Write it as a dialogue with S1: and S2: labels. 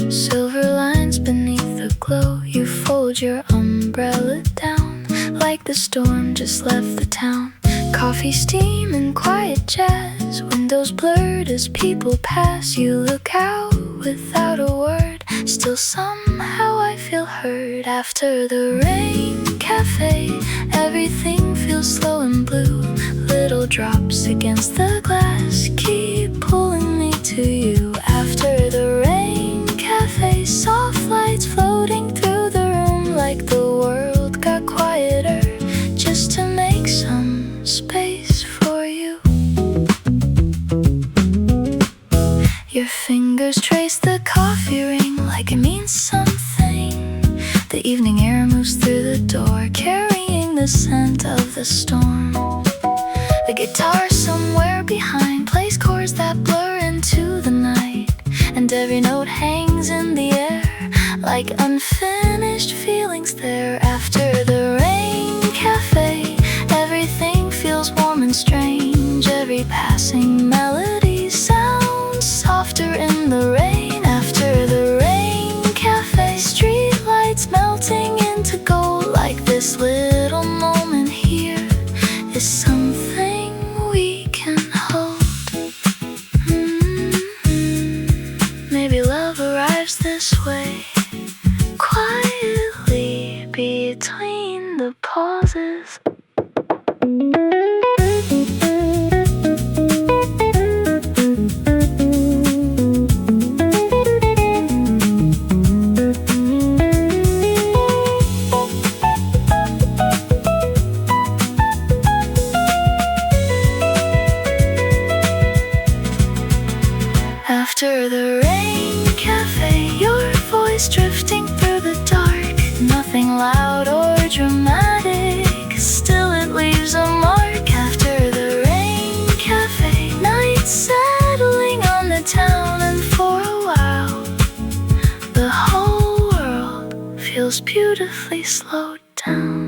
S1: Silver lines beneath the glow. You fold your umbrella down like the storm just left the town. Coffee, steam, and quiet jazz. Windows blurred as people pass. You look out without a word. Still somehow I feel heard. After the Rain Café, everything feels slow and blue. Little drops against the glass keep pulling me to you. After the Rain Café, soft lights floating through the room, like the world got quieter just to make some space for you. Your fingers trace the coffee ring like it means something. The evening air moves through the door, carrying the scent of the storm. The guitar somewhere behind plays chords that blur into the night, and every note hangs in the air like unfinished feelings there. After the Rain Café, everything feels warm and strange. Every passing melody sounds softer in the rain. After the Rain Café, street lights melting into gold, like this little moment here is something we can hold. Maybe love arrives this way, quietly between the pauses. After the Rain Café, your voice drifting through the dark. Nothing loud or dramatic, still it leaves a mark. After the Rain Café, night settling on the town, and for a while the whole world feels beautifully slowed down.